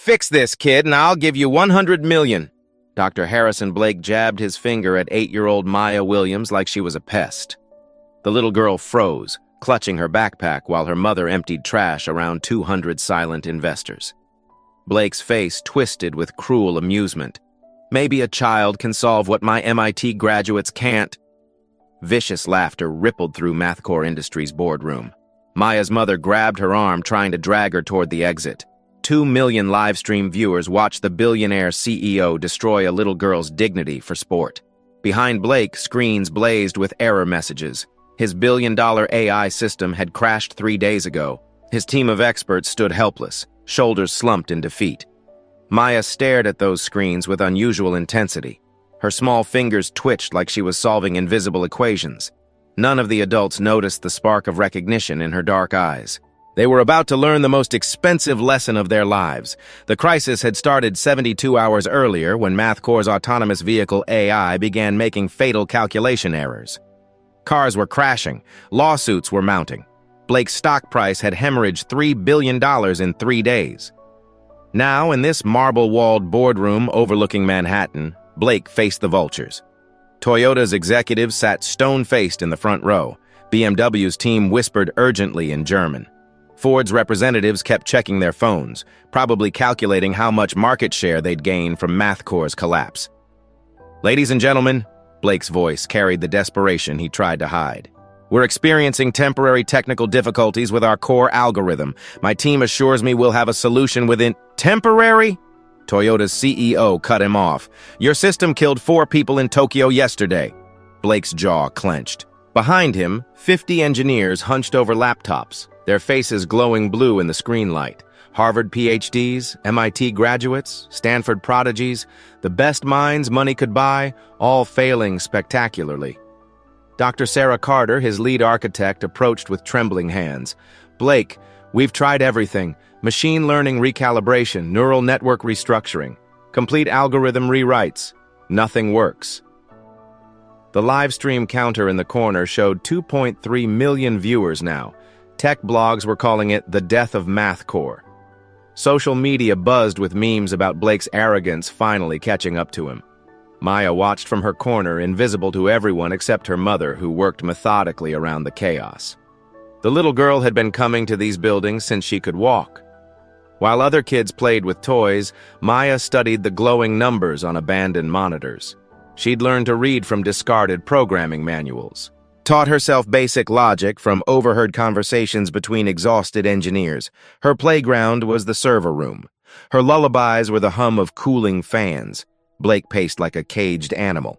Fix this, kid, and I'll give you 100 million. Dr. Harrison Blake jabbed his finger at 8-year-old Maya Williams like she was a pest. The little girl froze, clutching her backpack while her mother emptied trash around 200 silent investors. Blake's face twisted with cruel amusement. Maybe a child can solve what my MIT graduates can't. Vicious laughter rippled through MathCore Industries' boardroom. Maya's mother grabbed her arm, trying to drag her toward the exit. 2 million live-stream viewers watched the billionaire CEO destroy a little girl's dignity for sport. Behind Blake, screens blazed with error messages. His billion-dollar AI system had crashed 3 days ago. His team of experts stood helpless, shoulders slumped in defeat. Maya stared at those screens with unusual intensity. Her small fingers twitched like she was solving invisible equations. None of the adults noticed the spark of recognition in her dark eyes. They were about to learn the most expensive lesson of their lives. The crisis had started 72 hours earlier when MathCore's autonomous vehicle AI began making fatal calculation errors. Cars were crashing. Lawsuits were mounting. Blake's stock price had hemorrhaged $3 billion in 3 days. Now, in this marble-walled boardroom overlooking Manhattan, Blake faced the vultures. Toyota's executives sat stone-faced in the front row. BMW's team whispered urgently in German. Ford's representatives kept checking their phones, probably calculating how much market share they'd gain from MathCore's collapse. "Ladies and gentlemen," Blake's voice carried the desperation he tried to hide. "We're experiencing temporary technical difficulties with our core algorithm. My team assures me we'll have a solution within—" "Temporary?" Toyota's CEO cut him off. "Your system killed 4 people in Tokyo yesterday." Blake's jaw clenched. Behind him, 50 engineers hunched over laptops, their faces glowing blue in the screen light. Harvard PhDs, MIT graduates, Stanford prodigies, the best minds money could buy, all failing spectacularly. Dr. Sarah Carter, his lead architect, approached with trembling hands. "Blake, we've tried everything. Machine learning recalibration, neural network restructuring, complete algorithm rewrites. Nothing works." The live stream counter in the corner showed 2.3 million viewers now. Tech blogs were calling it the death of MathCore. Social media buzzed with memes about Blake's arrogance finally catching up to him. Maya watched from her corner, invisible to everyone except her mother, who worked methodically around the chaos. The little girl had been coming to these buildings since she could walk. While other kids played with toys, Maya studied the glowing numbers on abandoned monitors. She'd learned to read from discarded programming manuals, taught herself basic logic from overheard conversations between exhausted engineers. Her playground was the server room. Her lullabies were the hum of cooling fans. Blake paced like a caged animal.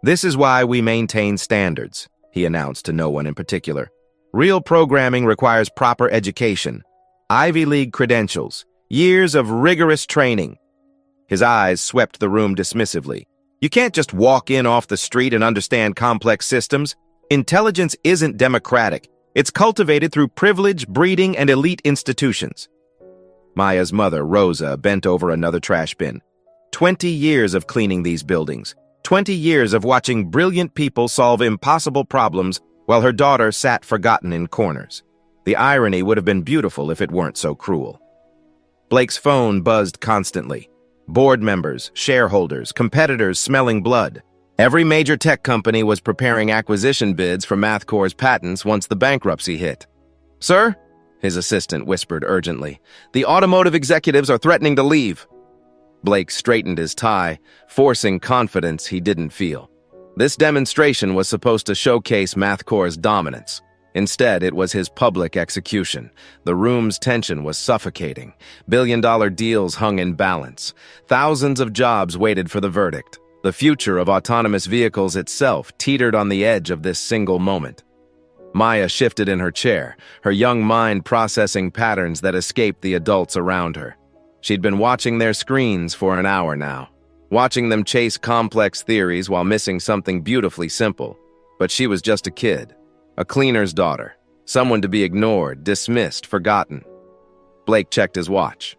"This is why we maintain standards," he announced to no one in particular. "Real programming requires proper education, Ivy League credentials, years of rigorous training." His eyes swept the room dismissively. "You can't just walk in off the street and understand complex systems. Intelligence isn't democratic. It's cultivated through privilege, breeding, and elite institutions." Maya's mother, Rosa, bent over another trash bin. 20 years of cleaning these buildings. 20 years of watching brilliant people solve impossible problems while her daughter sat forgotten in corners. The irony would have been beautiful if it weren't so cruel. Blake's phone buzzed constantly. Board members, shareholders, competitors smelling blood. Every major tech company was preparing acquisition bids for MathCore's patents once the bankruptcy hit. "Sir?" his assistant whispered urgently. "The automotive executives are threatening to leave." Blake straightened his tie, forcing confidence he didn't feel. This demonstration was supposed to showcase MathCore's dominance. Instead, it was his public execution. The room's tension was suffocating. Billion-dollar deals hung in balance. Thousands of jobs waited for the verdict. The future of autonomous vehicles itself teetered on the edge of this single moment. Maya shifted in her chair, her young mind processing patterns that escaped the adults around her. She'd been watching their screens for an hour now, watching them chase complex theories while missing something beautifully simple. But she was just a kid. A cleaner's daughter, someone to be ignored, dismissed, forgotten. Blake checked his watch.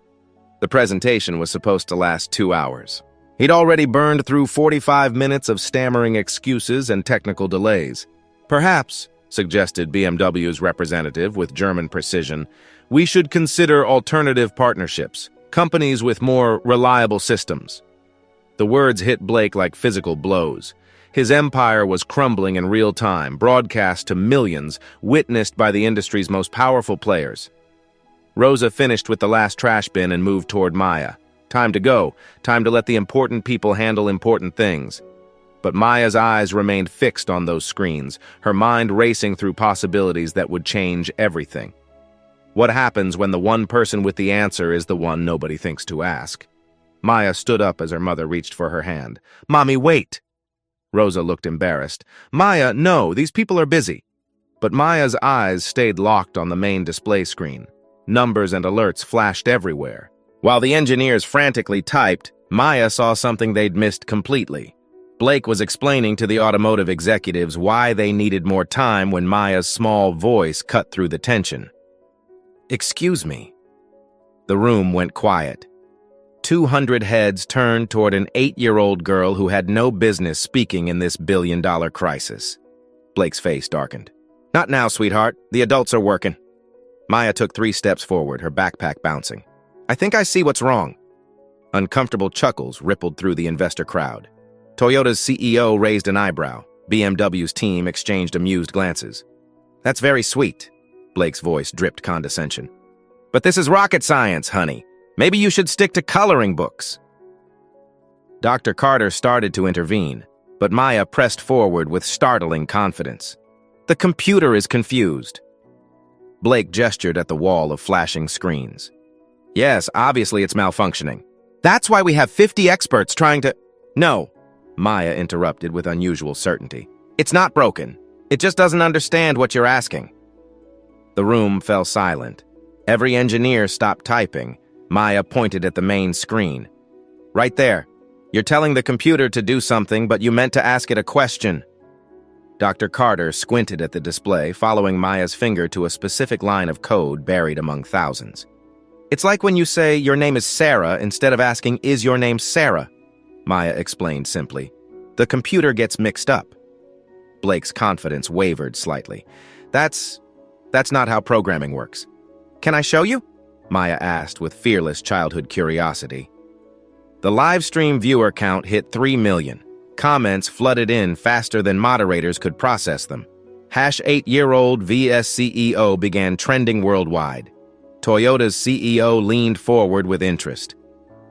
The presentation was supposed to last 2 hours. He'd already burned through 45 minutes of stammering excuses and technical delays. "Perhaps," suggested BMW's representative with German precision, "we should consider alternative partnerships, Companies with more reliable systems. The words hit Blake like physical blows. His empire was crumbling in real time, broadcast to millions, witnessed by the industry's most powerful players. Rosa finished with the last trash bin and moved toward Maya. Time to go. Time to let the important people handle important things. But Maya's eyes remained fixed on those screens, her mind racing through possibilities that would change everything. What happens when the one person with the answer is the one nobody thinks to ask? Maya stood up as her mother reached for her hand. "Mommy, wait!" Rosa looked embarrassed. "Maya, no, these people are busy." But Maya's eyes stayed locked on the main display screen. Numbers and alerts flashed everywhere. While the engineers frantically typed, Maya saw something they'd missed completely. Blake was explaining to the automotive executives why they needed more time when Maya's small voice cut through the tension. "Excuse me." The room went quiet. 200 heads turned toward an 8-year-old girl who had no business speaking in this billion-dollar crisis. Blake's face darkened. "Not now, sweetheart. The adults are working." Maya took 3 steps forward, her backpack bouncing. "I think I see what's wrong." Uncomfortable chuckles rippled through the investor crowd. Toyota's CEO raised an eyebrow. BMW's team exchanged amused glances. "That's very sweet." Blake's voice dripped condescension. "But this is rocket science, honey. Maybe you should stick to coloring books." Dr. Carter started to intervene, but Maya pressed forward with startling confidence. "The computer is confused." Blake gestured at the wall of flashing screens. "Yes, obviously it's malfunctioning. That's why we have 50 experts trying to—" "No," Maya interrupted with unusual certainty. "It's not broken. It just doesn't understand what you're asking." The room fell silent. Every engineer stopped typing. Maya pointed at the main screen. "Right there. You're telling the computer to do something, but you meant to ask it a question." Dr. Carter squinted at the display, following Maya's finger to a specific line of code buried among thousands. "It's like when you say your name is Sarah instead of asking, 'Is your name Sarah?'" Maya explained simply. "The computer gets mixed up." Blake's confidence wavered slightly. That's not how programming works." "Can I show you?" Maya asked with fearless childhood curiosity. The live stream viewer count hit 3 million. Comments flooded in faster than moderators could process them. #8-year-old vs CEO began trending worldwide. Toyota's CEO leaned forward with interest.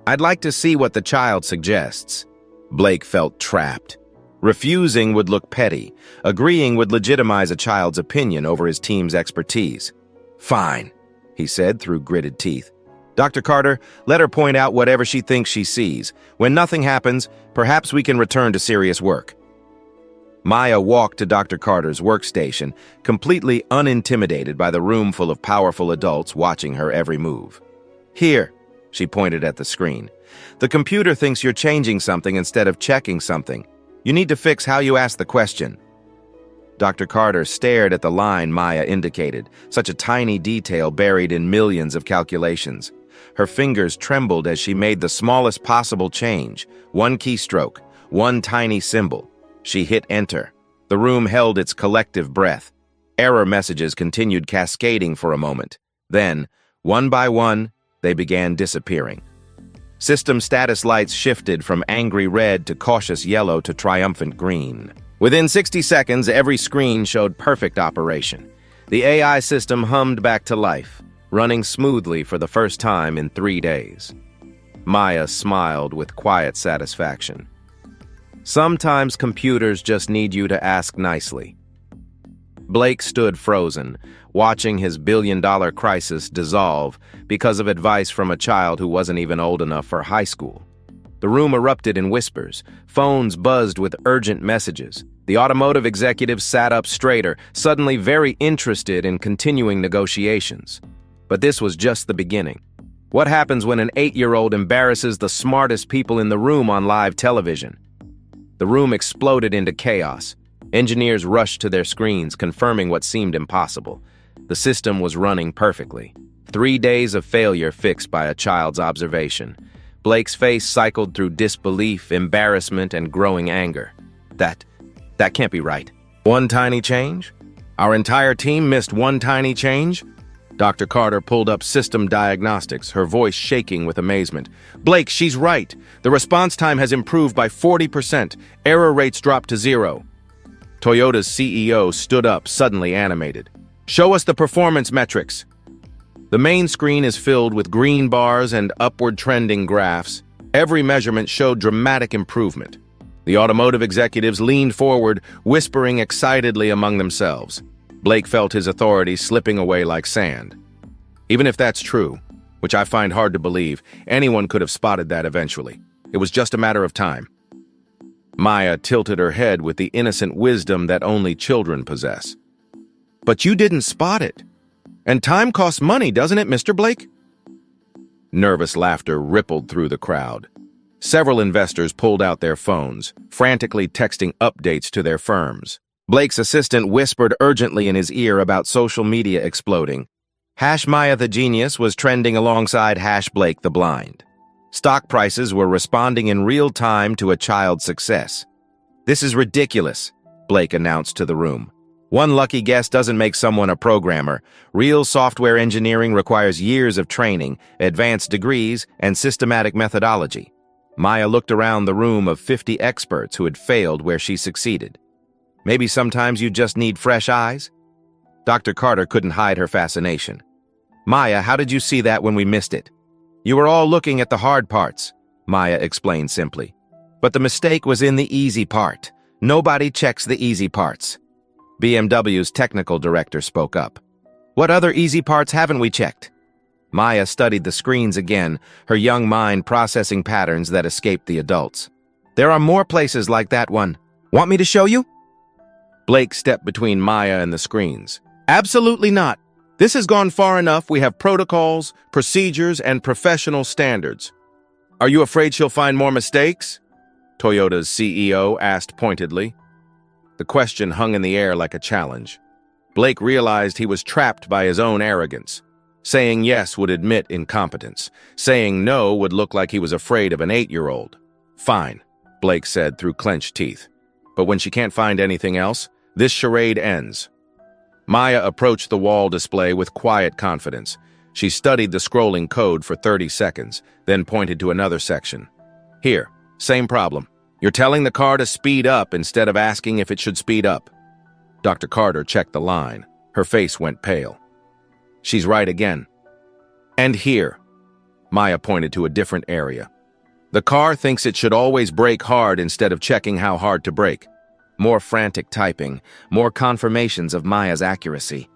"I'd like to see what the child suggests." Blake felt trapped. Refusing would look petty. Agreeing would legitimize a child's opinion over his team's expertise. "Fine," he said through gritted teeth. "Dr. Carter, let her point out whatever she thinks she sees. When nothing happens, perhaps we can return to serious work." Maya walked to Dr. Carter's workstation, completely unintimidated by the room full of powerful adults watching her every move. "Here," she pointed at the screen. "The computer thinks you're changing something instead of checking something. You need to fix how you ask the question." Dr. Carter stared at the line Maya indicated, such a tiny detail buried in millions of calculations. Her fingers trembled as she made the smallest possible change, one keystroke, one tiny symbol. She hit enter. The room held its collective breath. Error messages continued cascading for a moment. Then, one by one, they began disappearing. System status lights shifted from angry red to cautious yellow to triumphant green. Within 60 seconds, every screen showed perfect operation. The AI system hummed back to life, running smoothly for the first time in 3 days. Maya smiled with quiet satisfaction. Sometimes computers just need you to ask nicely. Blake stood frozen, watching his billion-dollar crisis dissolve because of advice from a child who wasn't even old enough for high school. The room erupted in whispers. Phones buzzed with urgent messages. The automotive executives sat up straighter, suddenly very interested in continuing negotiations. But this was just the beginning. What happens when an 8-year-old embarrasses the smartest people in the room on live television? The room exploded into chaos. Engineers rushed to their screens, confirming what seemed impossible. The system was running perfectly. 3 days of failure fixed by a child's observation. Blake's face cycled through disbelief, embarrassment, and growing anger. That can't be right. One tiny change? Our entire team missed one tiny change? Dr. Carter pulled up system diagnostics, her voice shaking with amazement. "Blake, she's right. The response time has improved by 40%. Error rates dropped to 0. Toyota's CEO stood up, suddenly animated. "Show us the performance metrics." The main screen is filled with green bars and upward trending graphs. Every measurement showed dramatic improvement. The automotive executives leaned forward, whispering excitedly among themselves. Blake felt his authority slipping away like sand. Even if that's true, which I find hard to believe, anyone could have spotted that eventually. It was just a matter of time. Maya tilted her head with the innocent wisdom that only children possess. "But you didn't spot it. And time costs money, doesn't it, Mr. Blake?" Nervous laughter rippled through the crowd. Several investors pulled out their phones, frantically texting updates to their firms. Blake's assistant whispered urgently in his ear about social media exploding. #Maya the Genius was trending alongside #Blake the Blind. Stock prices were responding in real time to a child's success. "This is ridiculous," Blake announced to the room. "One lucky guess doesn't make someone a programmer. Real software engineering requires years of training, advanced degrees, and systematic methodology." Maya looked around the room of 50 experts who had failed where she succeeded. "Maybe sometimes you just need fresh eyes?" Dr. Carter couldn't hide her fascination. "Maya, how did you see that when we missed it?" "You were all looking at the hard parts," Maya explained simply. "But the mistake was in the easy part. Nobody checks the easy parts." BMW's technical director spoke up. "What other easy parts haven't we checked?" Maya studied the screens again, her young mind processing patterns that escaped the adults. "There are more places like that one. Want me to show you?" Blake stepped between Maya and the screens. "Absolutely not. This has gone far enough. We have protocols, procedures, and professional standards." "Are you afraid she'll find more mistakes?" Toyota's CEO asked pointedly. The question hung in the air like a challenge. Blake realized he was trapped by his own arrogance. Saying yes would admit incompetence. Saying no would look like he was afraid of an 8-year-old. "Fine," Blake said through clenched teeth. "But when she can't find anything else, this charade ends." Maya approached the wall display with quiet confidence. She studied the scrolling code for 30 seconds, then pointed to another section. "Here, same problem. You're telling the car to speed up instead of asking if it should speed up." Dr. Carter checked the line. Her face went pale. "She's right again." "And here." Maya pointed to a different area. "The car thinks it should always brake hard instead of checking how hard to brake." More frantic typing, more confirmations of Maya's accuracy.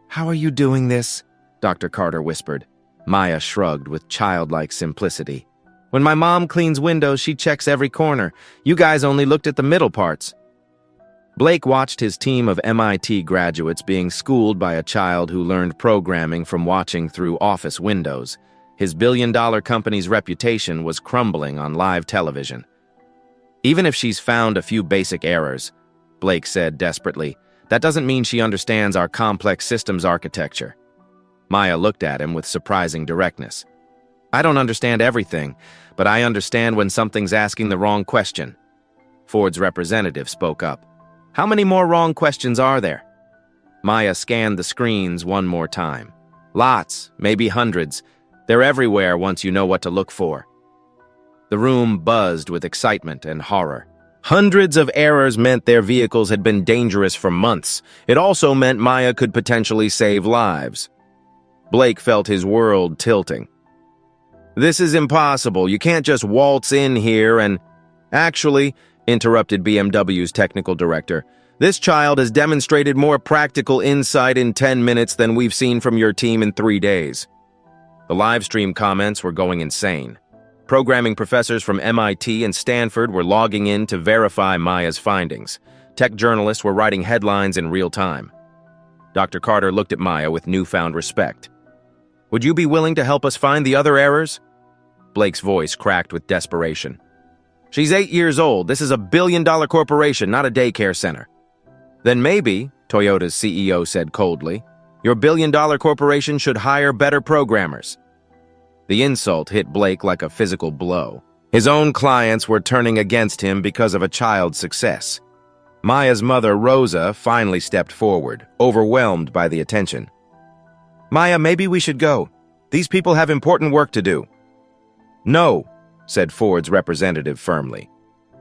"How are you doing this?" Dr. Carter whispered. Maya shrugged with childlike simplicity. "When my mom cleans windows, she checks every corner. You guys only looked at the middle parts." Blake watched his team of MIT graduates being schooled by a child who learned programming from watching through office windows. His billion-dollar company's reputation was crumbling on live television. "Even if she's found a few basic errors," Blake said desperately, "that doesn't mean she understands our complex systems architecture." Maya looked at him with surprising directness. "I don't understand everything, but I understand when something's asking the wrong question." Ford's representative spoke up. "How many more wrong questions are there?" Maya scanned the screens one more time. "Lots, maybe hundreds. They're everywhere once you know what to look for." The room buzzed with excitement and horror. Hundreds of errors meant their vehicles had been dangerous for months. It also meant Maya could potentially save lives. Blake felt his world tilting. "This is impossible. You can't just waltz in here and—" "Actually," interrupted BMW's technical director, "this child has demonstrated more practical insight in 10 minutes than we've seen from your team in 3 days." The live stream comments were going insane. Programming professors from MIT and Stanford were logging in to verify Maya's findings. Tech journalists were writing headlines in real time. Dr. Carter looked at Maya with newfound respect. "Would you be willing to help us find the other errors?" Blake's voice cracked with desperation. "She's 8 years old. This is a billion-dollar corporation, not a daycare center." "Then maybe," Toyota's CEO said coldly, "your billion-dollar corporation should hire better programmers." The insult hit Blake like a physical blow. His own clients were turning against him because of a child's success. Maya's mother, Rosa, finally stepped forward, overwhelmed by the attention. Maya, maybe we should go. These people have important work to do. No, said Ford's representative firmly.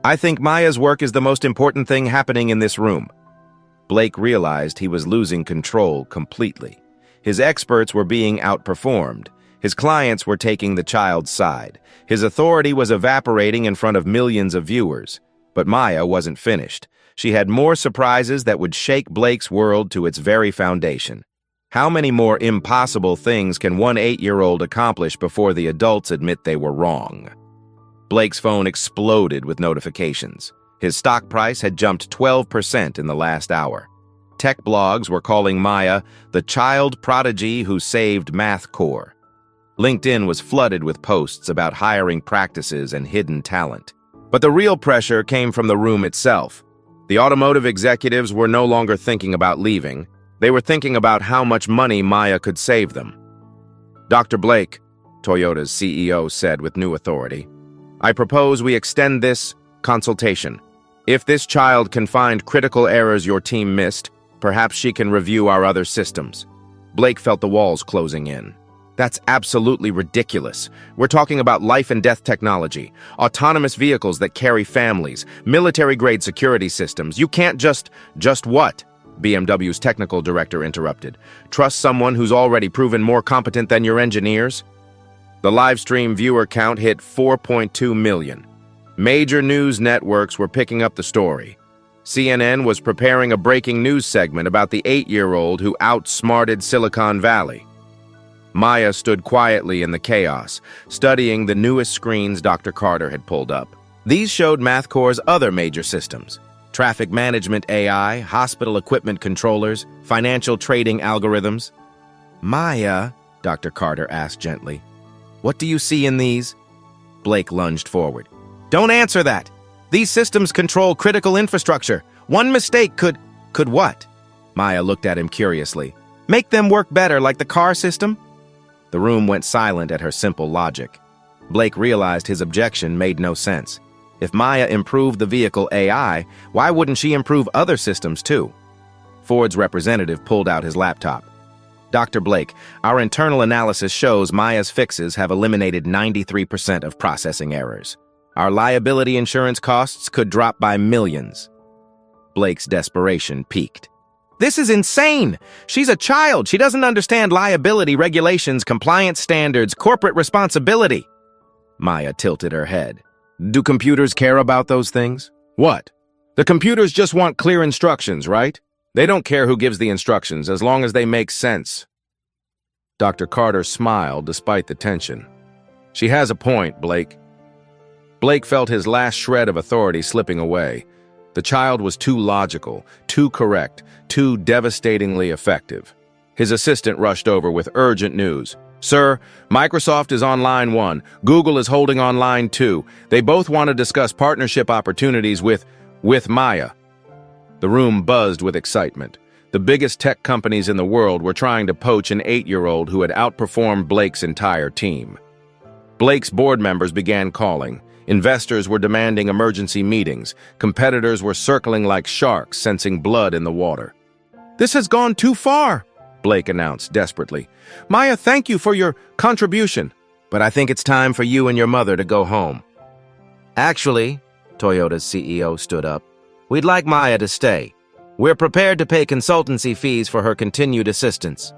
I think Maya's work is the most important thing happening in this room. Blake realized he was losing control completely. His experts were being outperformed. His clients were taking the child's side. His authority was evaporating in front of millions of viewers. But Maya wasn't finished. She had more surprises that would shake Blake's world to its very foundation. How many more impossible things can one 8-year-old accomplish before the adults admit they were wrong? Blake's phone exploded with notifications. His stock price had jumped 12% in the last hour. Tech blogs were calling Maya the child prodigy who saved math core. LinkedIn was flooded with posts about hiring practices and hidden talent. But the real pressure came from the room itself. The automotive executives were no longer thinking about leaving. They were thinking about how much money Maya could save them. Dr. Blake, Toyota's CEO said with new authority, I propose we extend this consultation. If this child can find critical errors your team missed, perhaps she can review our other systems. Blake felt the walls closing in. That's absolutely ridiculous. We're talking about life and death technology, autonomous vehicles that carry families, military-grade security systems. You can't just what? BMW's technical director interrupted. Trust someone who's already proven more competent than your engineers? The live stream viewer count hit 4.2 million. Major news networks were picking up the story. CNN was preparing a breaking news segment about the 8-year-old who outsmarted Silicon Valley. Maya stood quietly in the chaos, studying the newest screens Dr. Carter had pulled up. These showed MathCore's other major systems: traffic management AI, hospital equipment controllers, financial trading algorithms. Maya, Dr. Carter asked gently, what do you see in these? Blake lunged forward. Don't answer that! These systems control critical infrastructure. One mistake could what? Maya looked at him curiously. Make them work better like the car system? The room went silent at her simple logic. Blake realized his objection made no sense. If Maya improved the vehicle AI, why wouldn't she improve other systems too? Ford's representative pulled out his laptop. Dr. Blake, our internal analysis shows Maya's fixes have eliminated 93% of processing errors. Our liability insurance costs could drop by millions. Blake's desperation peaked. This is insane! She's a child. She doesn't understand liability regulations, compliance standards, corporate responsibility. Maya tilted her head. Do computers care about those things? What? The computers just want clear instructions, right? They don't care who gives the instructions, as long as they make sense. Dr. Carter smiled despite the tension. She has a point, Blake. Blake felt his last shred of authority slipping away. The child was too logical, too correct, too devastatingly effective. His assistant rushed over with urgent news. Sir, Microsoft is on line 1. Google is holding on line 2. They both want to discuss partnership opportunities with Maya. The room buzzed with excitement. The biggest tech companies in the world were trying to poach an 8-year-old who had outperformed Blake's entire team. Blake's board members began calling. Investors were demanding emergency meetings. Competitors were circling like sharks, sensing blood in the water. This has gone too far, Blake announced desperately. Maya, thank you for your contribution, but I think it's time for you and your mother to go home. Actually, Toyota's CEO stood up, we'd like Maya to stay. We're prepared to pay consultancy fees for her continued assistance.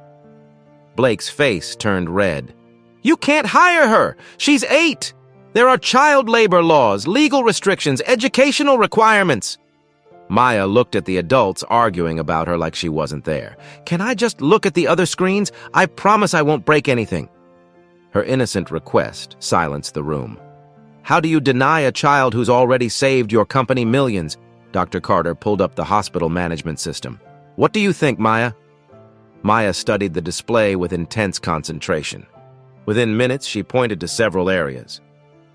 Blake's face turned red. You can't hire her! She's 8! There are child labor laws, legal restrictions, educational requirements. Maya looked at the adults arguing about her like she wasn't there. Can I just look at the other screens? I promise I won't break anything. Her innocent request silenced the room. How do you deny a child who's already saved your company millions? Dr. Carter pulled up the hospital management system. What do you think, Maya? Maya studied the display with intense concentration. Within minutes, she pointed to several areas.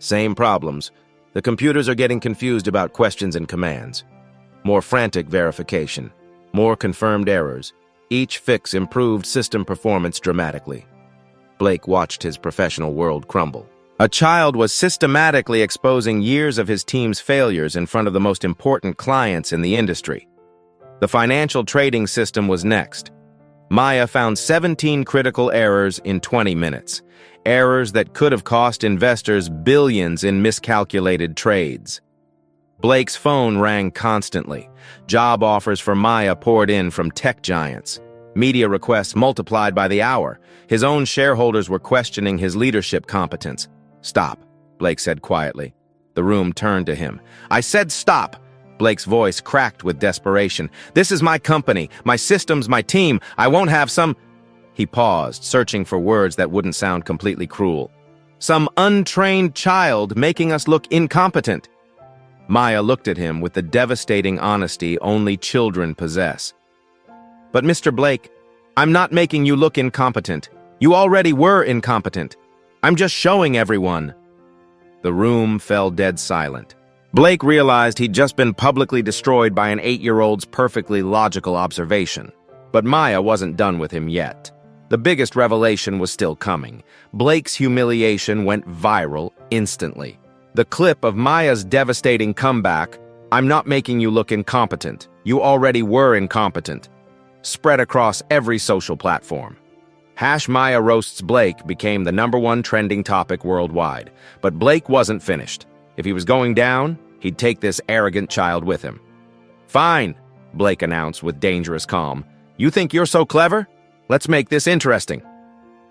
Same problems. The computers are getting confused about questions and commands. More frantic verification. More confirmed errors. Each fix improved system performance dramatically. Blake watched his professional world crumble. A child was systematically exposing years of his team's failures in front of the most important clients in the industry. The financial trading system was next. Maya found 17 critical errors in 20 minutes. Errors that could have cost investors billions in miscalculated trades. Blake's phone rang constantly. Job offers for Maya poured in from tech giants. Media requests multiplied by the hour. His own shareholders were questioning his leadership competence. "Stop," Blake said quietly. The room turned to him. "I said stop!" Blake's voice cracked with desperation. "This is my company, my systems, my team. I won't have some—" He paused, searching for words that wouldn't sound completely cruel. "Some untrained child making us look incompetent." Maya looked at him with the devastating honesty only children possess. "But Mr. Blake, I'm not making you look incompetent. You already were incompetent. I'm just showing everyone." The room fell dead silent. Blake realized he'd just been publicly destroyed by an 8-year-old's perfectly logical observation. But Maya wasn't done with him yet. The biggest revelation was still coming. Blake's humiliation went viral instantly. The clip of Maya's devastating comeback, "I'm not making you look incompetent. You already were incompetent," spread across every social platform. #Maya roasts Blake became the #1 trending topic worldwide. But Blake wasn't finished. If he was going down, he'd take this arrogant child with him. "Fine," Blake announced with dangerous calm. "You think you're so clever? Let's make this interesting."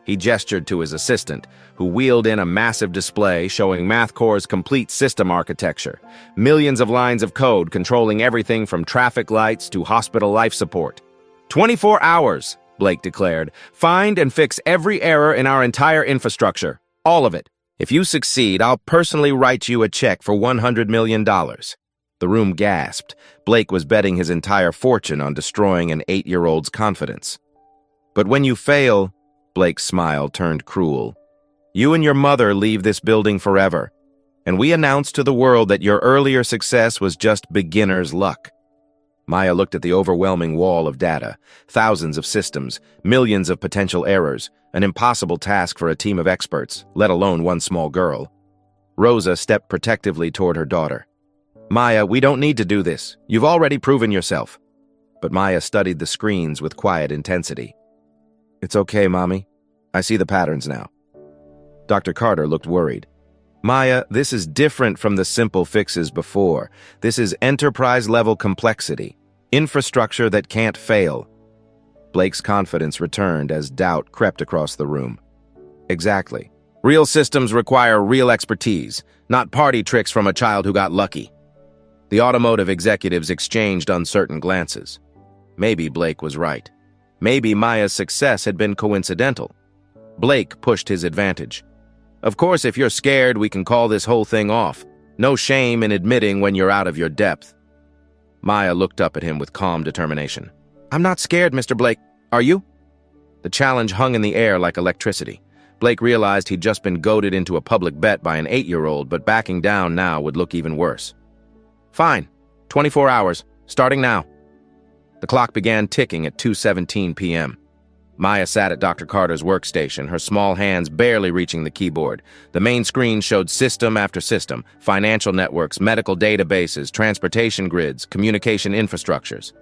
He gestured to his assistant, who wheeled in a massive display showing MathCore's complete system architecture. Millions of lines of code controlling everything from traffic lights to hospital life support. 24 hours, Blake declared. "Find and fix every error in our entire infrastructure. All of it. If you succeed, I'll personally write you a check for $100 million. The room gasped. Blake was betting his entire fortune on destroying an 8-year-old's confidence. "But when you fail," Blake's smile turned cruel, "you and your mother leave this building forever, and we announce to the world that your earlier success was just beginner's luck." Maya looked at the overwhelming wall of data, thousands of systems, millions of potential errors, an impossible task for a team of experts, let alone one small girl. Rosa stepped protectively toward her daughter. "Maya, we don't need to do this. You've already proven yourself." But Maya studied the screens with quiet intensity. "It's okay, Mommy. I see the patterns now." Dr. Carter looked worried. "Maya, this is different from the simple fixes before. This is enterprise-level complexity, infrastructure that can't fail." Blake's confidence returned as doubt crept across the room. "Exactly. Real systems require real expertise, not party tricks from a child who got lucky." The automotive executives exchanged uncertain glances. Maybe Blake was right. Maybe Maya's success had been coincidental. Blake pushed his advantage. "Of course, if you're scared, we can call this whole thing off. No shame in admitting when you're out of your depth." Maya looked up at him with calm determination. "I'm not scared, Mr. Blake. Are you?" The challenge hung in the air like electricity. Blake realized he'd just been goaded into a public bet by an 8-year-old, but backing down now would look even worse. "Fine. 24 hours. Starting now." The clock began ticking at 2:17 p.m. Maya sat at Dr. Carter's workstation, her small hands barely reaching the keyboard. The main screen showed system after system, financial networks, medical databases, transportation grids, communication infrastructures.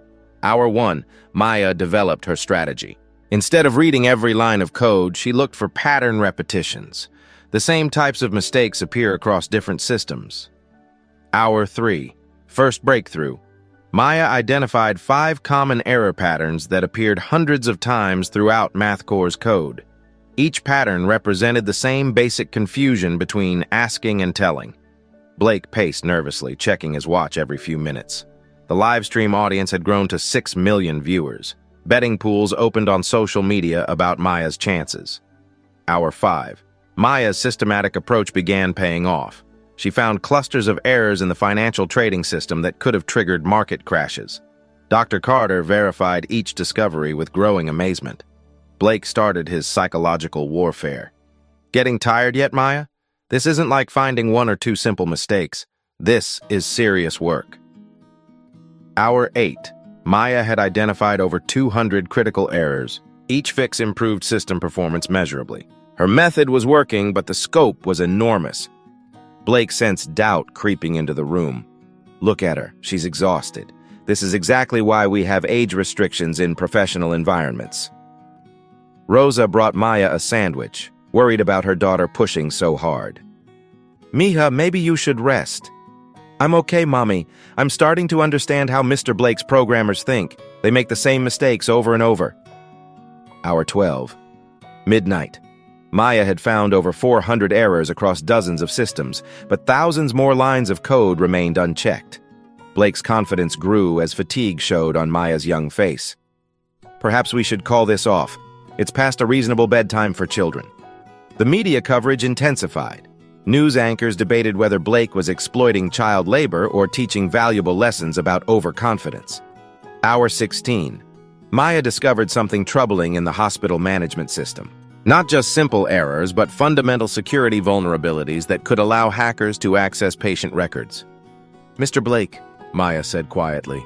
Hour 1, Maya developed her strategy. Instead of reading every line of code, she looked for pattern repetitions. The same types of mistakes appear across different systems. Hour 3, first breakthrough. Maya identified 5 common error patterns that appeared hundreds of times throughout MathCore's code. Each pattern represented the same basic confusion between asking and telling. Blake paced nervously, checking his watch every few minutes. The live stream audience had grown to 6 million viewers. Betting pools opened on social media about Maya's chances. Hour 5. Maya's systematic approach began paying off. She found clusters of errors in the financial trading system that could have triggered market crashes. Dr. Carter verified each discovery with growing amazement. Blake started his psychological warfare. "Getting tired yet, Maya? This isn't like finding 1 or 2 simple mistakes. This is serious work." Hour 8. Maya had identified over 200 critical errors. Each fix improved system performance measurably. Her method was working, but the scope was enormous. Blake sensed doubt creeping into the room. "Look at her. She's exhausted. This is exactly why we have age restrictions in professional environments." Rosa brought Maya a sandwich, worried about her daughter pushing so hard. "Mija, maybe you should rest." "I'm okay, Mommy. I'm starting to understand how Mr. Blake's programmers think. They make the same mistakes over and over." Hour 12. Midnight. Maya had found over 400 errors across dozens of systems, but thousands more lines of code remained unchecked. Blake's confidence grew as fatigue showed on Maya's young face. "Perhaps we should call this off. It's past a reasonable bedtime for children." The media coverage intensified. News anchors debated whether Blake was exploiting child labor or teaching valuable lessons about overconfidence. Hour 16. Maya discovered something troubling in the hospital management system. Not just simple errors, but fundamental security vulnerabilities that could allow hackers to access patient records. "Mr. Blake," Maya said quietly,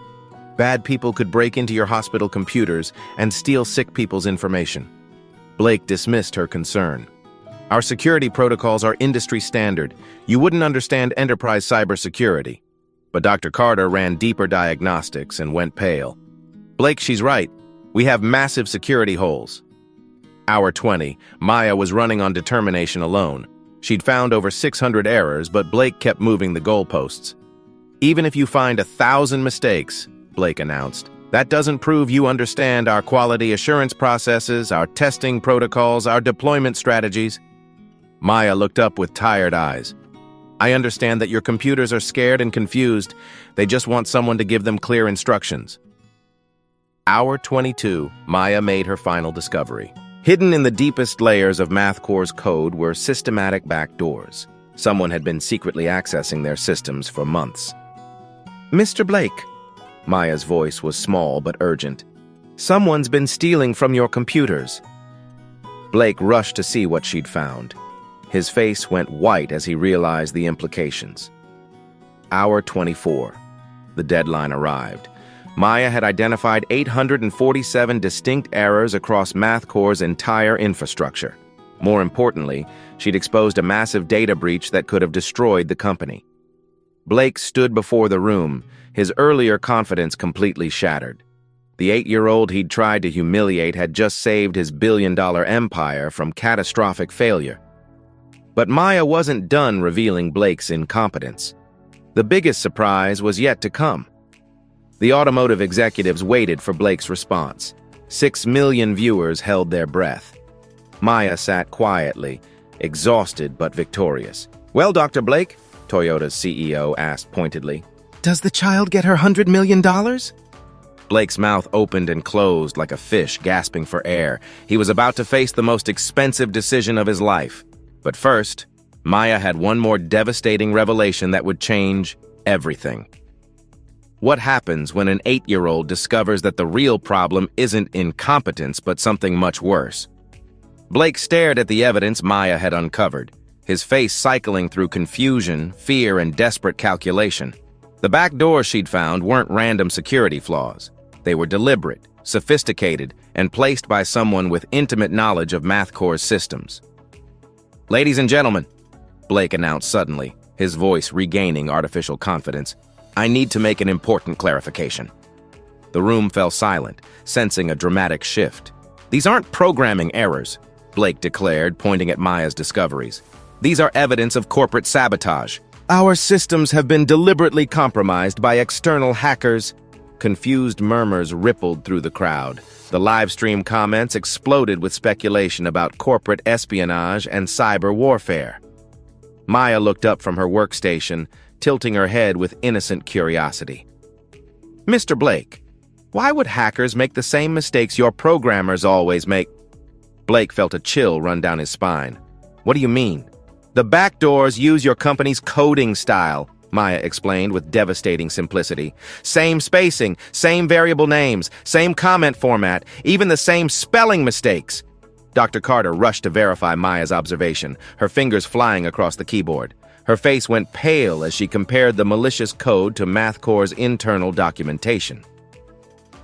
"bad people could break into your hospital computers and steal sick people's information." Blake dismissed her concern. "Our security protocols are industry standard. You wouldn't understand enterprise cybersecurity." But Dr. Carter ran deeper diagnostics and went pale. "Blake, she's right. We have massive security holes." Hour 20. Maya was running on determination alone. She'd found over 600 errors, but Blake kept moving the goalposts. "Even if you find 1,000 mistakes," Blake announced, "that doesn't prove you understand our quality assurance processes, our testing protocols, our deployment strategies." Maya looked up with tired eyes. "I understand that your computers are scared and confused. They just want someone to give them clear instructions." Hour 22. Maya made her final discovery. Hidden in the deepest layers of MathCore's code were systematic backdoors. Someone had been secretly accessing their systems for months. "Mr. Blake," Maya's voice was small but urgent, "someone's been stealing from your computers." Blake rushed to see what she'd found. His face went white as he realized the implications. Hour 24. The deadline arrived. Maya had identified 847 distinct errors across MathCore's entire infrastructure. More importantly, she'd exposed a massive data breach that could have destroyed the company. Blake stood before the room, his earlier confidence completely shattered. The 8-year-old he'd tried to humiliate had just saved his billion-dollar empire from catastrophic failure. But Maya wasn't done revealing Blake's incompetence. The biggest surprise was yet to come. The automotive executives waited for Blake's response. 6 million viewers held their breath. Maya sat quietly, exhausted but victorious. "Well, Dr. Blake," Toyota's CEO asked pointedly, "does the child get her $100 million? Blake's mouth opened and closed like a fish gasping for air. He was about to face the most expensive decision of his life. But first, Maya had one more devastating revelation that would change everything. What happens when an 8-year-old discovers that the real problem isn't incompetence but something much worse? Blake stared at the evidence Maya had uncovered, his face cycling through confusion, fear, and desperate calculation. The back doors she'd found weren't random security flaws. They were deliberate, sophisticated, and placed by someone with intimate knowledge of MathCore's systems. "Ladies and gentlemen," Blake announced suddenly, his voice regaining artificial confidence, "I need to make an important clarification." The room fell silent, sensing a dramatic shift. "These aren't programming errors," Blake declared, pointing at Maya's discoveries. "These are evidence of corporate sabotage. Our systems have been deliberately compromised by external hackers." Confused murmurs rippled through the crowd. The live stream comments exploded with speculation about corporate espionage and cyber warfare. Maya looked up from her workstation, tilting her head with innocent curiosity. "Mr. Blake, why would hackers make the same mistakes your programmers always make?" Blake felt a chill run down his spine. "What do you mean?" "The backdoors use your company's coding style," Maya explained with devastating simplicity. "Same spacing, same variable names, same comment format, even the same spelling mistakes." Dr. Carter rushed to verify Maya's observation, her fingers flying across the keyboard. Her face went pale as she compared the malicious code to MathCore's internal documentation.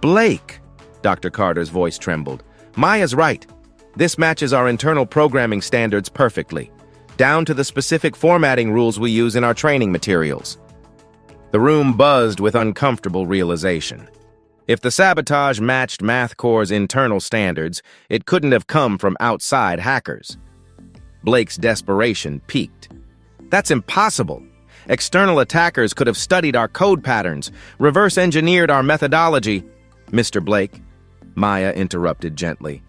"Blake," Dr. Carter's voice trembled, "Maya's right. This matches our internal programming standards perfectly, down to the specific formatting rules we use in our training materials." The room buzzed with uncomfortable realization. If the sabotage matched Math Corps' internal standards, it couldn't have come from outside hackers. Blake's desperation peaked. That's impossible. External attackers could have studied our code patterns, reverse-engineered our methodology. Mr. Blake, Maya interrupted gently.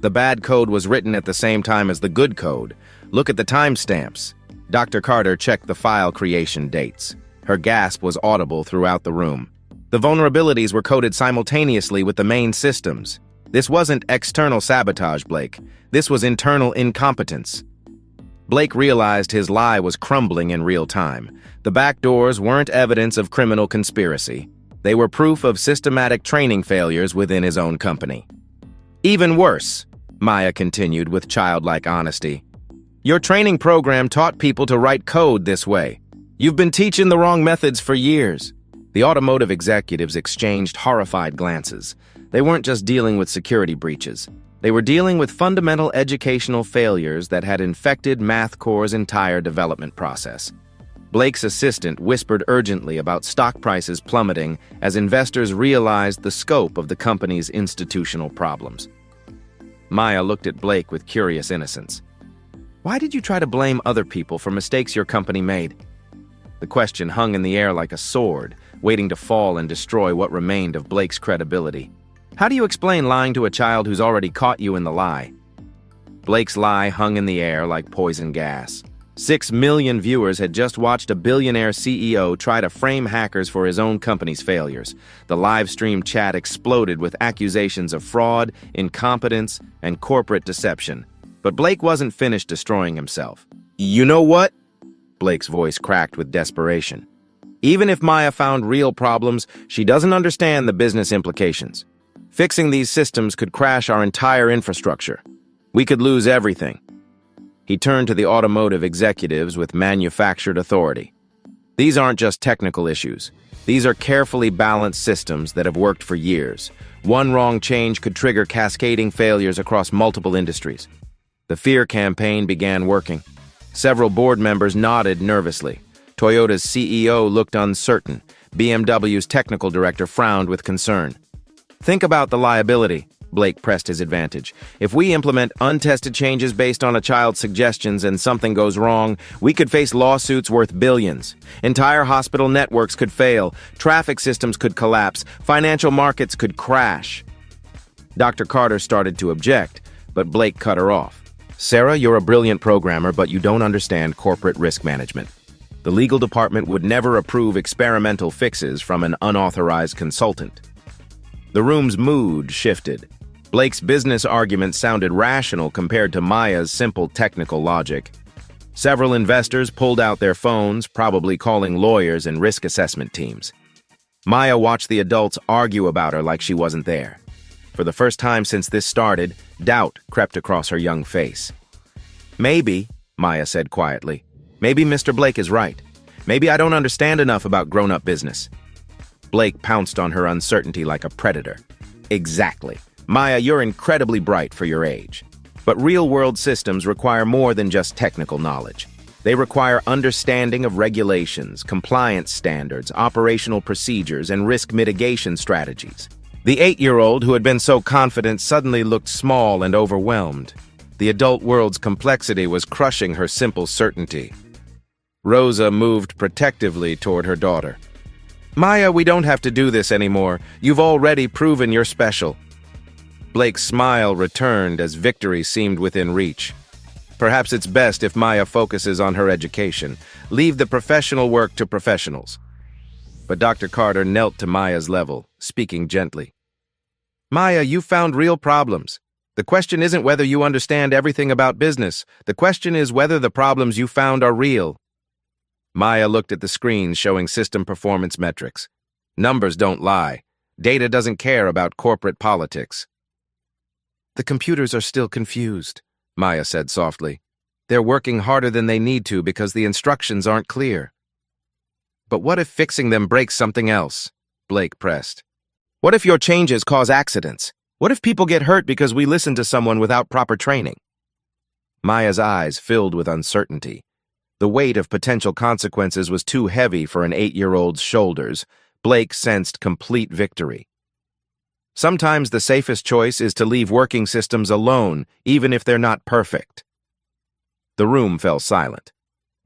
The bad code was written at the same time as the good code. Look at the timestamps. Dr. Carter checked the file creation dates. Her gasp was audible throughout the room. The vulnerabilities were coded simultaneously with the main systems. This wasn't external sabotage, Blake. This was internal incompetence. Blake realized his lie was crumbling in real time. The back doors weren't evidence of criminal conspiracy. They were proof of systematic training failures within his own company. Even worse, Maya continued with childlike honesty. Your training program taught people to write code this way. You've been teaching the wrong methods for years. The automotive executives exchanged horrified glances. They weren't just dealing with security breaches. They were dealing with fundamental educational failures that had infected Math Corps' entire development process. Blake's assistant whispered urgently about stock prices plummeting as investors realized the scope of the company's institutional problems. Maya looked at Blake with curious innocence. Why did you try to blame other people for mistakes your company made? The question hung in the air like a sword, waiting to fall and destroy what remained of Blake's credibility. How do you explain lying to a child who's already caught you in the lie? Blake's lie hung in the air like poison gas. 6 million viewers had just watched a billionaire CEO try to frame hackers for his own company's failures. The live stream chat exploded with accusations of fraud, incompetence, and corporate deception. But Blake wasn't finished destroying himself. You know what? Blake's voice cracked with desperation. Even if Maya found real problems, she doesn't understand the business implications. Fixing these systems could crash our entire infrastructure. We could lose everything. He turned to the automotive executives with manufactured authority. These aren't just technical issues. These are carefully balanced systems that have worked for years. One wrong change could trigger cascading failures across multiple industries. The fear campaign began working. Several board members nodded nervously. Toyota's CEO looked uncertain. BMW's technical director frowned with concern. Think about the liability, Blake pressed his advantage. If we implement untested changes based on a child's suggestions and something goes wrong, we could face lawsuits worth billions. Entire hospital networks could fail, traffic systems could collapse, financial markets could crash. Dr. Carter started to object, but Blake cut her off. Sarah, you're a brilliant programmer, but you don't understand corporate risk management. The legal department would never approve experimental fixes from an unauthorized consultant. The room's mood shifted. Blake's business argument sounded rational compared to Maya's simple technical logic. Several investors pulled out their phones, probably calling lawyers and risk assessment teams. Maya watched the adults argue about her like she wasn't there. For the first time since this started, doubt crept across her young face. Maybe, Maya said quietly, maybe Mr. Blake is right. Maybe I don't understand enough about grown-up business. Blake pounced on her uncertainty like a predator. Exactly. Maya, you're incredibly bright for your age. But real-world systems require more than just technical knowledge. They require understanding of regulations, compliance standards, operational procedures, and risk mitigation strategies. The 8-year-old who had been so confident suddenly looked small and overwhelmed. The adult world's complexity was crushing her simple certainty. Rosa moved protectively toward her daughter. Maya, we don't have to do this anymore. You've already proven you're special. Blake's smile returned as victory seemed within reach. Perhaps it's best if Maya focuses on her education. Leave the professional work to professionals. But Dr. Carter knelt to Maya's level, speaking gently. Maya, you found real problems. The question isn't whether you understand everything about business. The question is whether the problems you found are real. Maya looked at the screens showing system performance metrics. Numbers don't lie. Data doesn't care about corporate politics. The computers are still confused, Maya said softly. They're working harder than they need to because the instructions aren't clear. But what if fixing them breaks something else? Blake pressed. What if your changes cause accidents? What if people get hurt because we listen to someone without proper training? Maya's eyes filled with uncertainty. The weight of potential consequences was too heavy for an 8-year-old's shoulders. Blake sensed complete victory. Sometimes the safest choice is to leave working systems alone, even if they're not perfect. The room fell silent.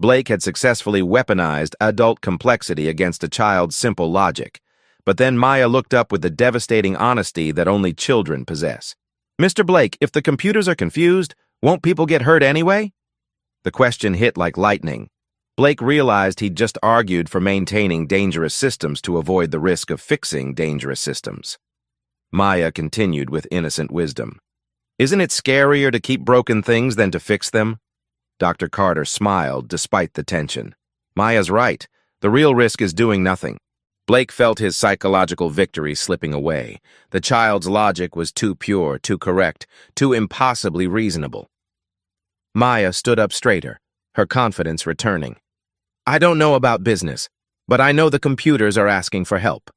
Blake had successfully weaponized adult complexity against a child's simple logic. But then Maya looked up with the devastating honesty that only children possess. "Mr. Blake, if the computers are confused, won't people get hurt anyway?" The question hit like lightning. Blake realized he'd just argued for maintaining dangerous systems to avoid the risk of fixing dangerous systems. Maya continued with innocent wisdom. "Isn't it scarier to keep broken things than to fix them?" Dr. Carter smiled despite the tension. Maya's right. The real risk is doing nothing. Blake felt his psychological victory slipping away. The child's logic was too pure, too correct, too impossibly reasonable. Maya stood up straighter, her confidence returning. "I don't know about business, but I know the computers are asking for help."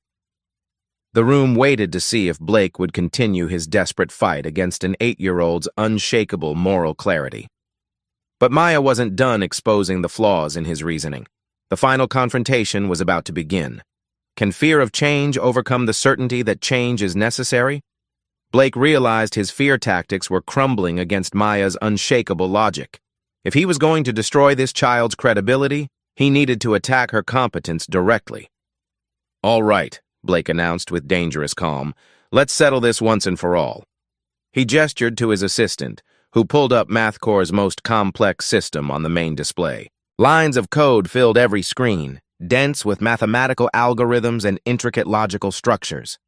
The room waited to see if Blake would continue his desperate fight against an 8-year-old's unshakable moral clarity. But Maya wasn't done exposing the flaws in his reasoning. The final confrontation was about to begin. Can fear of change overcome the certainty that change is necessary? Blake realized his fear tactics were crumbling against Maya's unshakable logic. If he was going to destroy this child's credibility, he needed to attack her competence directly. "All right," Blake announced with dangerous calm. "Let's settle this once and for all." He gestured to his assistant, who pulled up MathCore's most complex system on the main display. Lines of code filled every screen, dense with mathematical algorithms and intricate logical structures.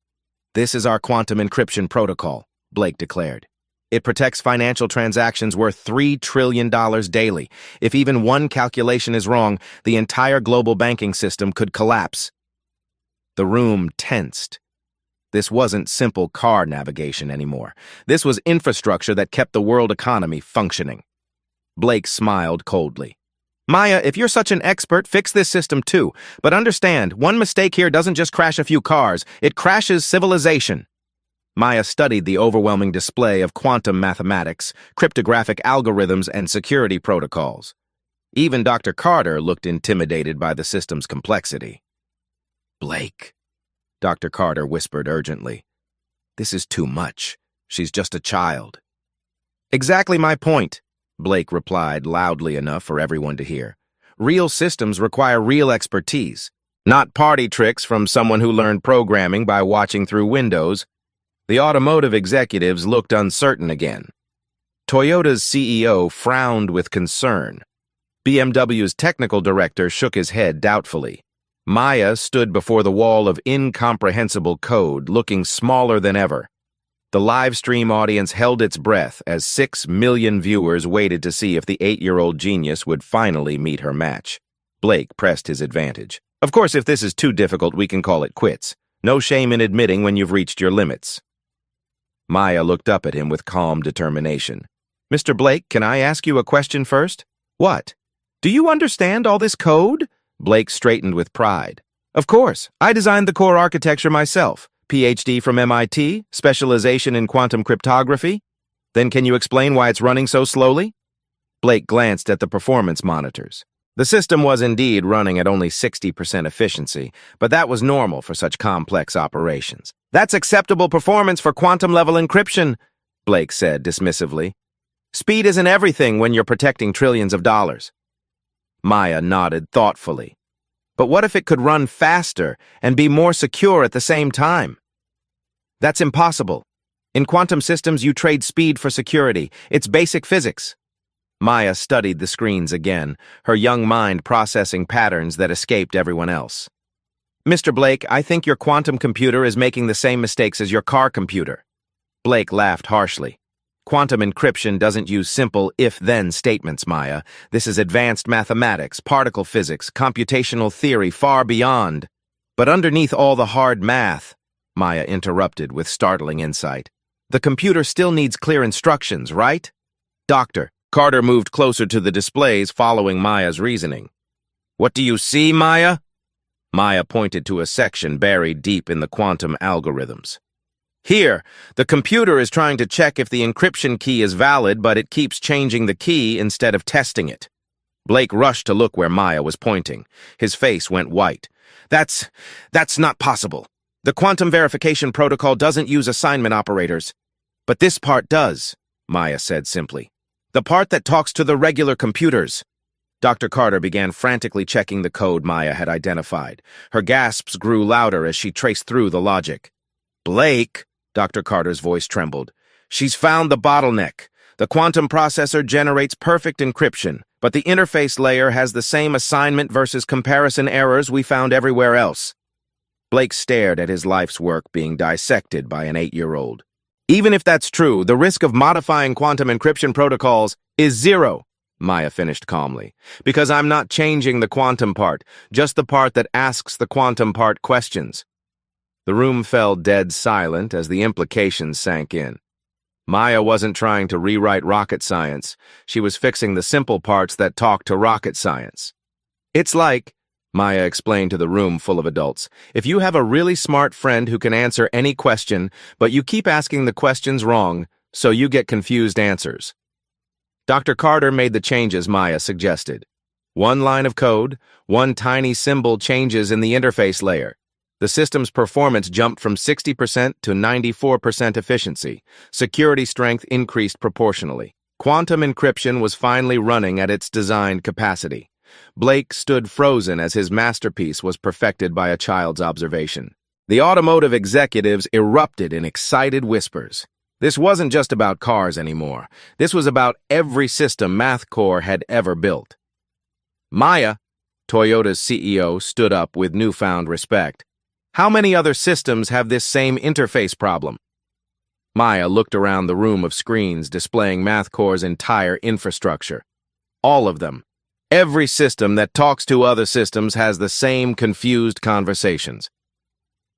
"This is our quantum encryption protocol," Blake declared. "It protects financial transactions worth $3 trillion daily. If even one calculation is wrong, the entire global banking system could collapse." The room tensed. This wasn't simple car navigation anymore. This was infrastructure that kept the world economy functioning. Blake smiled coldly. "Maya, if you're such an expert, fix this system too. But understand, one mistake here doesn't just crash a few cars, it crashes civilization." Maya studied the overwhelming display of quantum mathematics, cryptographic algorithms, and security protocols. Even Dr. Carter looked intimidated by the system's complexity. "Blake," Dr. Carter whispered urgently, "this is too much. She's just a child." "Exactly my point," Blake replied loudly enough for everyone to hear. "Real systems require real expertise, not party tricks from someone who learned programming by watching through Windows." The automotive executives looked uncertain again. Toyota's CEO frowned with concern. BMW's technical director shook his head doubtfully. Maya stood before the wall of incomprehensible code, looking smaller than ever. The live stream audience held its breath as 6 million viewers waited to see if the 8-year-old genius would finally meet her match. Blake pressed his advantage. "Of course, if this is too difficult, we can call it quits. No shame in admitting when you've reached your limits." Maya looked up at him with calm determination. "Mr. Blake, can I ask you a question first?" "What?" "Do you understand all this code?" Blake straightened with pride. "Of course. I designed the core architecture myself. PhD from MIT, specialization in quantum cryptography. Then can you explain why it's running so slowly?" Blake glanced at the performance monitors. The system was indeed running at only 60% efficiency, but that was normal for such complex operations. "That's acceptable performance for quantum-level encryption," Blake said dismissively. "Speed isn't everything when you're protecting trillions of dollars." Maya nodded thoughtfully. "But what if it could run faster and be more secure at the same time?" "That's impossible. In quantum systems, you trade speed for security. It's basic physics." Maya studied the screens again, her young mind processing patterns that escaped everyone else. "Mr. Blake, I think your quantum computer is making the same mistakes as your car computer." Blake laughed harshly. "Quantum encryption doesn't use simple if-then statements, Maya. This is advanced mathematics, particle physics, computational theory, far beyond." "But underneath all the hard math," Maya interrupted with startling insight, "the computer still needs clear instructions, right?" "Doctor," Carter moved closer to the displays following Maya's reasoning. "What do you see, Maya?" Maya pointed to a section buried deep in the quantum algorithms. "Here, the computer is trying to check if the encryption key is valid, but it keeps changing the key instead of testing it." Blake rushed to look where Maya was pointing. His face went white. That's not possible." The quantum verification protocol doesn't use assignment operators. But this part does, Maya said simply. The part that talks to the regular computers. Dr. Carter began frantically checking the code Maya had identified. Her gasps grew louder as she traced through the logic. Blake, Dr. Carter's voice trembled. She's found the bottleneck. The quantum processor generates perfect encryption, but the interface layer has the same assignment versus comparison errors we found everywhere else. Blake stared at his life's work being dissected by an 8-year-old. Even if that's true, the risk of modifying quantum encryption protocols is zero, Maya finished calmly, because I'm not changing the quantum part, just the part that asks the quantum part questions. The room fell dead silent as the implications sank in. Maya wasn't trying to rewrite rocket science. She was fixing the simple parts that talk to rocket science. It's like, Maya explained to the room full of adults, if you have a really smart friend who can answer any question, but you keep asking the questions wrong, so you get confused answers. Dr. Carter made the changes Maya suggested. One line of code, one tiny symbol changes in the interface layer. The system's performance jumped from 60% to 94% efficiency. Security strength increased proportionally. Quantum encryption was finally running at its designed capacity. Blake stood frozen as his masterpiece was perfected by a child's observation. The automotive executives erupted in excited whispers. This wasn't just about cars anymore. This was about every system MathCore had ever built. Maya, Toyota's CEO, stood up with newfound respect. How many other systems have this same interface problem? Maya looked around the room of screens displaying MathCore's entire infrastructure. All of them. Every system that talks to other systems has the same confused conversations.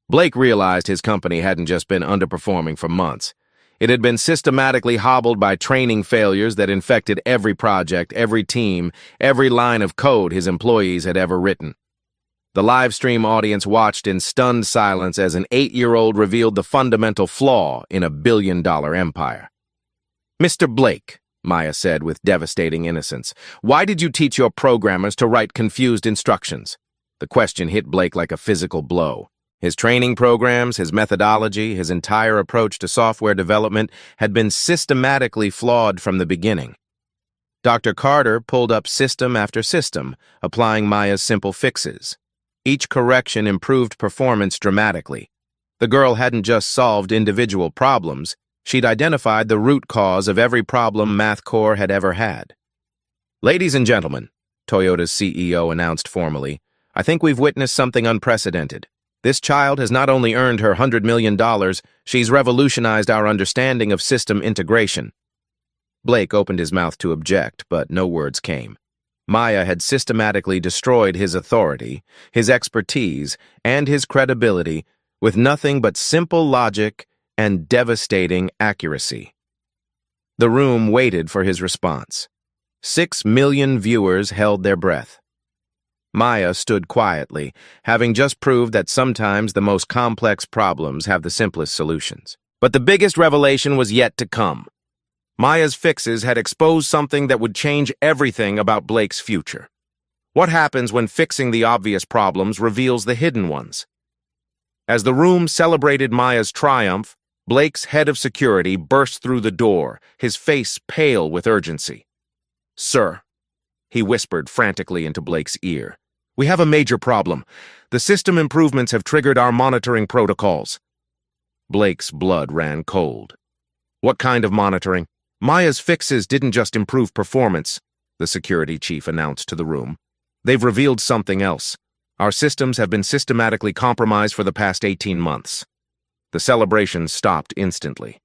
Blake realized his company hadn't just been underperforming for months. It had been systematically hobbled by training failures that infected every project, every team, every line of code his employees had ever written. The live stream audience watched in stunned silence as an 8-year-old revealed the fundamental flaw in a billion-dollar empire. Mr. Blake, Maya said with devastating innocence, why did you teach your programmers to write confused instructions? The question hit Blake like a physical blow. His training programs, his methodology, his entire approach to software development had been systematically flawed from the beginning. Dr. Carter pulled up system after system, applying Maya's simple fixes. Each correction improved performance dramatically. The girl hadn't just solved individual problems, she'd identified the root cause of every problem MathCore had ever had. Ladies and gentlemen, Toyota's CEO announced formally, I think we've witnessed something unprecedented. This child has not only earned her $100 million, she's revolutionized our understanding of system integration. Blake opened his mouth to object, but no words came. Maya had systematically destroyed his authority, his expertise, and his credibility with nothing but simple logic and devastating accuracy. The room waited for his response. 6 million viewers held their breath. Maya stood quietly, having just proved that sometimes the most complex problems have the simplest solutions. But the biggest revelation was yet to come. Maya's fixes had exposed something that would change everything about Blake's future. What happens when fixing the obvious problems reveals the hidden ones? As the room celebrated Maya's triumph, Blake's head of security burst through the door, his face pale with urgency. Sir, he whispered frantically into Blake's ear, we have a major problem. The system improvements have triggered our monitoring protocols. Blake's blood ran cold. What kind of monitoring? Maya's fixes didn't just improve performance, the security chief announced to the room. They've revealed something else. Our systems have been systematically compromised for the past 18 months. The celebration stopped instantly.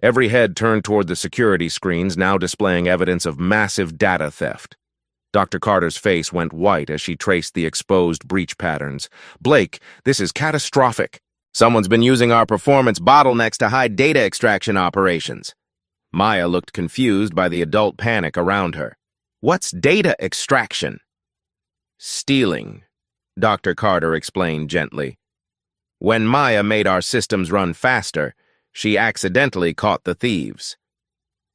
Every head turned toward the security screens, now displaying evidence of massive data theft. Dr. Carter's face went white as she traced the exposed breach patterns. Blake, this is catastrophic. Someone's been using our performance bottlenecks to hide data extraction operations. Maya looked confused by the adult panic around her. What's data extraction? Stealing, Dr. Carter explained gently. When Maya made our systems run faster, she accidentally caught the thieves.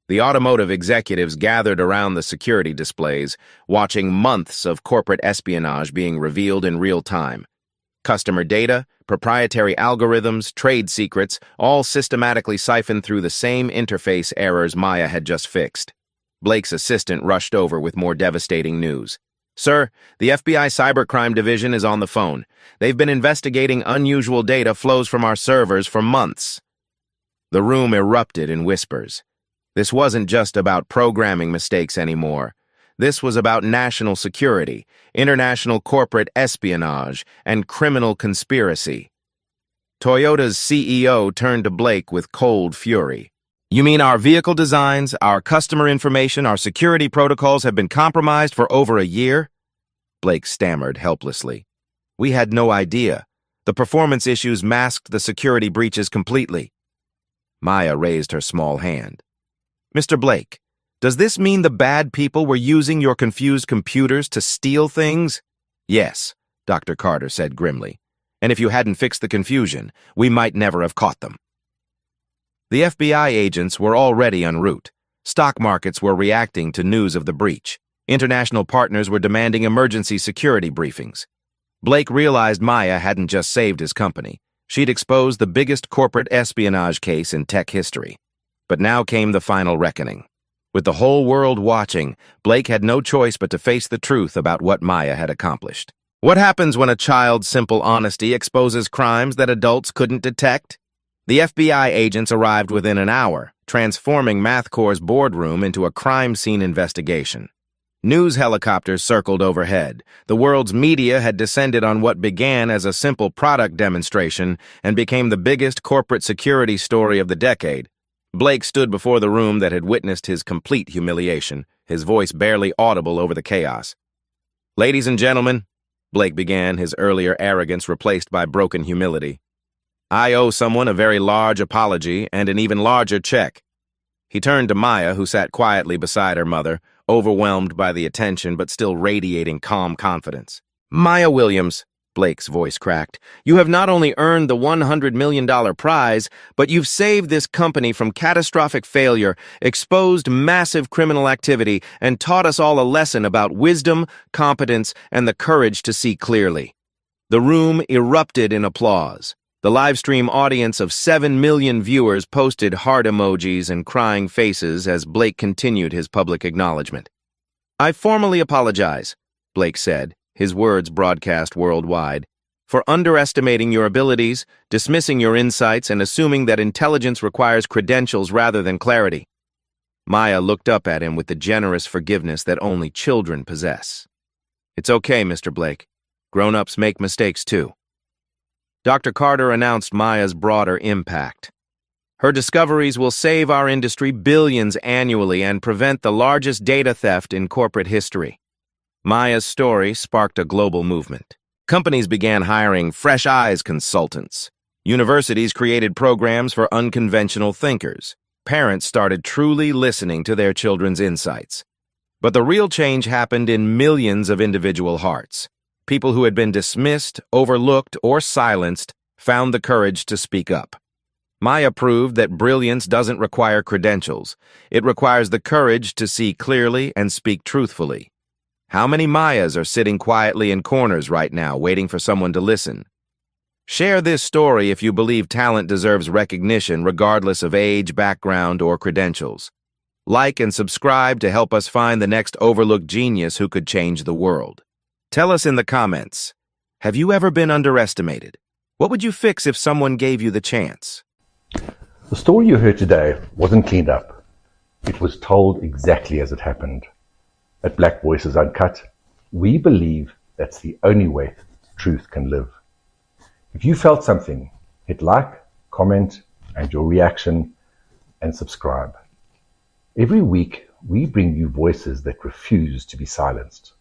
The automotive executives gathered around the security displays, watching months of corporate espionage being revealed in real time. Customer data, Proprietary algorithms, trade secrets, all systematically siphoned through the same interface errors Maya had just fixed. Blake's assistant rushed over with more devastating news. "Sir, the FBI Cybercrime Division is on the phone. They've been investigating unusual data flows from our servers for months." The room erupted in whispers. This wasn't just about programming mistakes anymore. This was about national security, international corporate espionage, and criminal conspiracy. Toyota's CEO turned to Blake with cold fury. "You mean our vehicle designs, our customer information, our security protocols have been compromised for over a year?" Blake stammered helplessly. "We had no idea. The performance issues masked the security breaches completely." Maya raised her small hand. "Mr. Blake, does this mean the bad people were using your confused computers to steal things?" "Yes," Dr. Carter said grimly. "And if you hadn't fixed the confusion, we might never have caught them." The FBI agents were already en route. Stock markets were reacting to news of the breach. International partners were demanding emergency security briefings. Blake realized Maya hadn't just saved his company. She'd exposed the biggest corporate espionage case in tech history. But now came the final reckoning. With the whole world watching, Blake had no choice but to face the truth about what Maya had accomplished. What happens when a child's simple honesty exposes crimes that adults couldn't detect? The FBI agents arrived within an hour, transforming MathCore's boardroom into a crime scene investigation. News helicopters circled overhead. The world's media had descended on what began as a simple product demonstration and became the biggest corporate security story of the decade. Blake stood before the room that had witnessed his complete humiliation, his voice barely audible over the chaos. "Ladies and gentlemen," Blake began, his earlier arrogance replaced by broken humility, "I owe someone a very large apology and an even larger check." He turned to Maya, who sat quietly beside her mother, overwhelmed by the attention but still radiating calm confidence. "Maya Williams," Blake's voice cracked, "you have not only earned the $100 million prize, but you've saved this company from catastrophic failure, exposed massive criminal activity, and taught us all a lesson about wisdom, competence, and the courage to see clearly." The room erupted in applause. The livestream audience of 7 million viewers posted heart emojis and crying faces as Blake continued his public acknowledgement. "I formally apologize," Blake said, his words broadcast worldwide, "for underestimating your abilities, dismissing your insights, and assuming that intelligence requires credentials rather than clarity." Maya looked up at him with the generous forgiveness that only children possess. "It's okay, Mr. Blake. Grown-ups make mistakes too." Dr. Carter announced Maya's broader impact. "Her discoveries will save our industry billions annually and prevent the largest data theft in corporate history." Maya's story sparked a global movement. Companies began hiring fresh eyes consultants. Universities created programs for unconventional thinkers. Parents started truly listening to their children's insights. But the real change happened in millions of individual hearts. People who had been dismissed, overlooked, or silenced found the courage to speak up. Maya proved that brilliance doesn't require credentials. It requires the courage to see clearly and speak truthfully. How many Mayas are sitting quietly in corners right now, waiting for someone to listen? Share this story if you believe talent deserves recognition regardless of age, background, or credentials. Like and subscribe to help us find the next overlooked genius who could change the world. Tell us in the comments, have you ever been underestimated? What would you fix if someone gave you the chance? The story you heard today wasn't cleaned up. It was told exactly as it happened. At Black Voices Uncut, we believe that's the only way truth can live. If you felt something, hit like, comment, and your reaction, and subscribe. Every week, we bring you voices that refuse to be silenced.